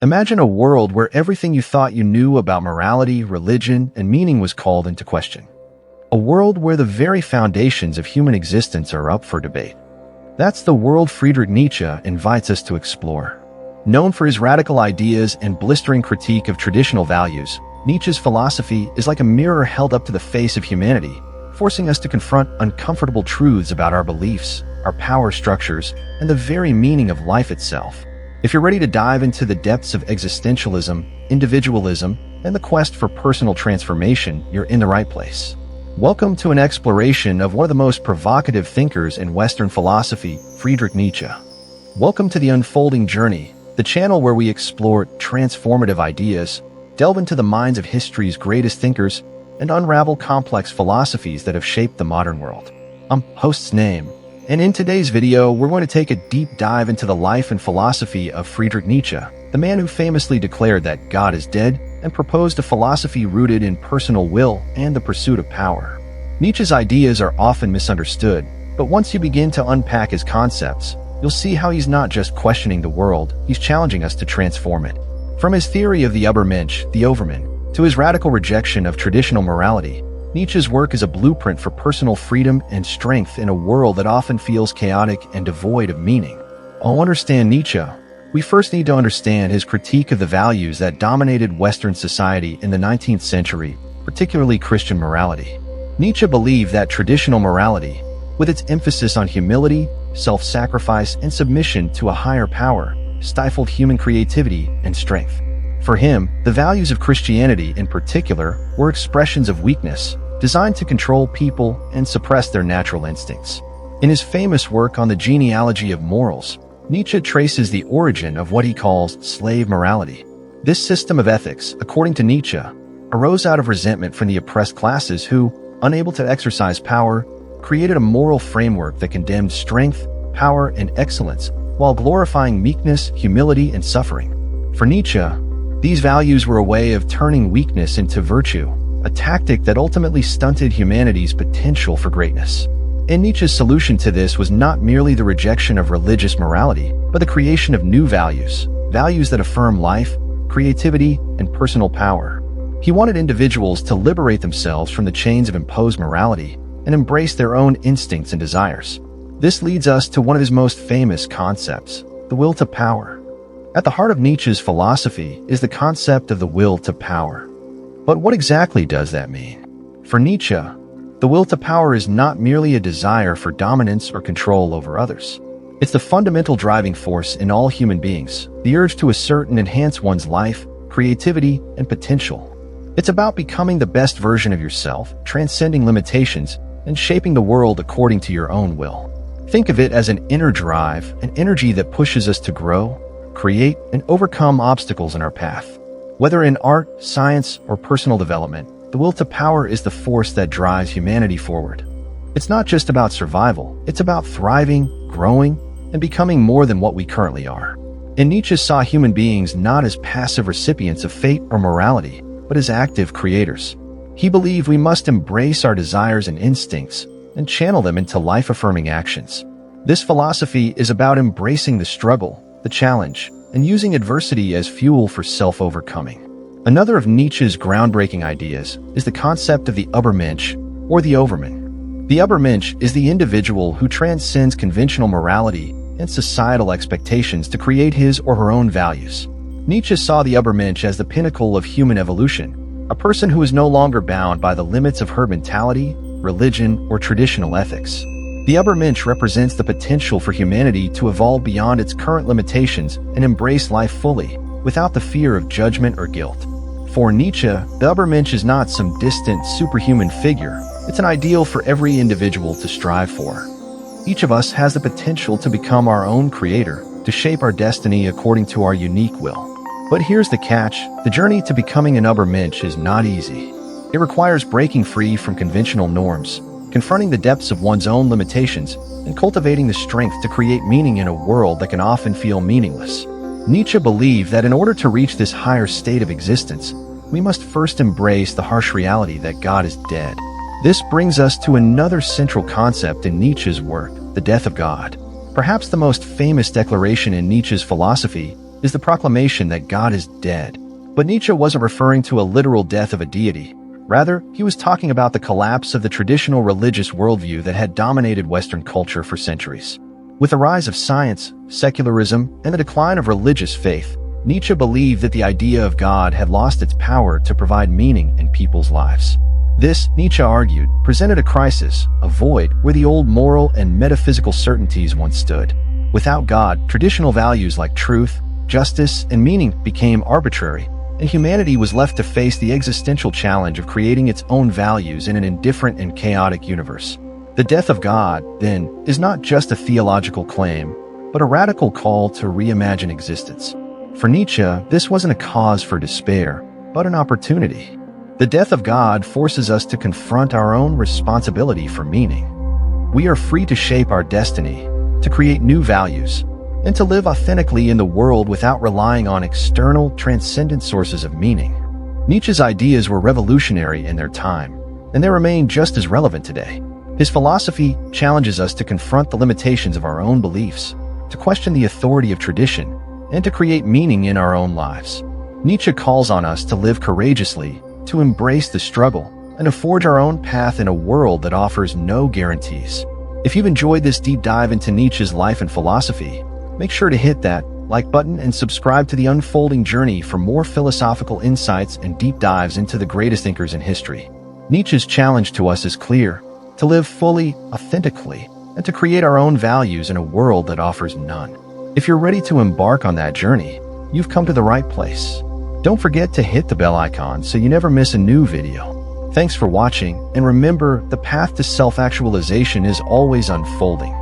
Imagine a world where everything you thought you knew about morality, religion, and meaning was called into question. A world where the very foundations of human existence are up for debate. That's the world Friedrich Nietzsche invites us to explore. Known for his radical ideas and blistering critique of traditional values, Nietzsche's philosophy is like a mirror held up to the face of humanity, forcing us to confront uncomfortable truths about our beliefs, our power structures, and the very meaning of life itself. If you're ready to dive into the depths of existentialism, individualism, and the quest for personal transformation, you're in the right place. Welcome to an exploration of one of the most provocative thinkers in Western philosophy, Friedrich Nietzsche. Welcome to the Unfolding Journey, the channel where we explore transformative ideas, delve into the minds of history's greatest thinkers, and unravel complex philosophies that have shaped the modern world. I'm host's name, and in today's video, we're going to take a deep dive into the life and philosophy of Friedrich Nietzsche, the man who famously declared that God is dead and proposed a philosophy rooted in personal will and the pursuit of power. Nietzsche's ideas are often misunderstood, but once you begin to unpack his concepts, you'll see how he's not just questioning the world, he's challenging us to transform it. From his theory of the Übermensch, the Overman, to his radical rejection of traditional morality, Nietzsche's work is a blueprint for personal freedom and strength in a world that often feels chaotic and devoid of meaning. To understand Nietzsche, we first need to understand his critique of the values that dominated Western society in the 19th century, particularly Christian morality. Nietzsche believed that traditional morality, with its emphasis on humility, self-sacrifice, and submission to a higher power, stifled human creativity and strength. For him, the values of Christianity in particular were expressions of weakness, designed to control people and suppress their natural instincts. In his famous work on the genealogy of morals, Nietzsche traces the origin of what he calls slave morality. This system of ethics, according to Nietzsche, arose out of resentment from the oppressed classes who, unable to exercise power, created a moral framework that condemned strength, power, and excellence while glorifying meekness, humility, and suffering. For Nietzsche, these values were a way of turning weakness into virtue, a tactic that ultimately stunted humanity's potential for greatness. And Nietzsche's solution to this was not merely the rejection of religious morality, but the creation of new values, values that affirm life, creativity, and personal power. He wanted individuals to liberate themselves from the chains of imposed morality and embrace their own instincts and desires. This leads us to one of his most famous concepts, the will to power. At the heart of Nietzsche's philosophy is the concept of the will to power. But what exactly does that mean? For Nietzsche, the will to power is not merely a desire for dominance or control over others. It's the fundamental driving force in all human beings, the urge to assert and enhance one's life, creativity, and potential. It's about becoming the best version of yourself, transcending limitations, and shaping the world according to your own will. Think of it as an inner drive, an energy that pushes us to grow, create, and overcome obstacles in our path. Whether in art, science, or personal development, the will to power is the force that drives humanity forward. It's not just about survival, it's about thriving, growing, and becoming more than what we currently are. And Nietzsche saw human beings not as passive recipients of fate or morality, but as active creators. He believed we must embrace our desires and instincts and channel them into life-affirming actions. This philosophy is about embracing the struggle, the challenge, and using adversity as fuel for self-overcoming. Another of Nietzsche's groundbreaking ideas is the concept of the Übermensch, or the Overman. The Übermensch is the individual who transcends conventional morality and societal expectations to create his or her own values. Nietzsche saw the Übermensch as the pinnacle of human evolution, a person who is no longer bound by the limits of herd mentality, religion, or traditional ethics. The Übermensch represents the potential for humanity to evolve beyond its current limitations and embrace life fully, without the fear of judgment or guilt. For Nietzsche, the Übermensch is not some distant, superhuman figure. It's an ideal for every individual to strive for. Each of us has the potential to become our own creator, to shape our destiny according to our unique will. But here's the catch: the journey to becoming an Übermensch is not easy. It requires breaking free from conventional norms, confronting the depths of one's own limitations, and cultivating the strength to create meaning in a world that can often feel meaningless. Nietzsche believed that in order to reach this higher state of existence, we must first embrace the harsh reality that God is dead. This brings us to another central concept in Nietzsche's work, the death of God. Perhaps the most famous declaration in Nietzsche's philosophy is the proclamation that God is dead. But Nietzsche wasn't referring to a literal death of a deity. Rather, he was talking about the collapse of the traditional religious worldview that had dominated Western culture for centuries. With the rise of science, secularism, and the decline of religious faith, Nietzsche believed that the idea of God had lost its power to provide meaning in people's lives. This, Nietzsche argued, presented a crisis, a void where the old moral and metaphysical certainties once stood. Without God, traditional values like truth, justice, and meaning became arbitrary, and humanity was left to face the existential challenge of creating its own values in an indifferent and chaotic universe. The death of God, then, is not just a theological claim, but a radical call to reimagine existence. For Nietzsche, this wasn't a cause for despair, but an opportunity. The death of God forces us to confront our own responsibility for meaning. We are free to shape our destiny, to create new values, and to live authentically in the world without relying on external, transcendent sources of meaning. Nietzsche's ideas were revolutionary in their time, and they remain just as relevant today. His philosophy challenges us to confront the limitations of our own beliefs, to question the authority of tradition, and to create meaning in our own lives. Nietzsche calls on us to live courageously, to embrace the struggle, and to forge our own path in a world that offers no guarantees. If you've enjoyed this deep dive into Nietzsche's life and philosophy, make sure to hit that like button and subscribe to The Unfolding Journey for more philosophical insights and deep dives into the greatest thinkers in history. Nietzsche's challenge to us is clear: to live fully, authentically, and to create our own values in a world that offers none. If you're ready to embark on that journey, you've come to the right place. Don't forget to hit the bell icon so you never miss a new video. Thanks for watching, and remember, the path to self-actualization is always unfolding.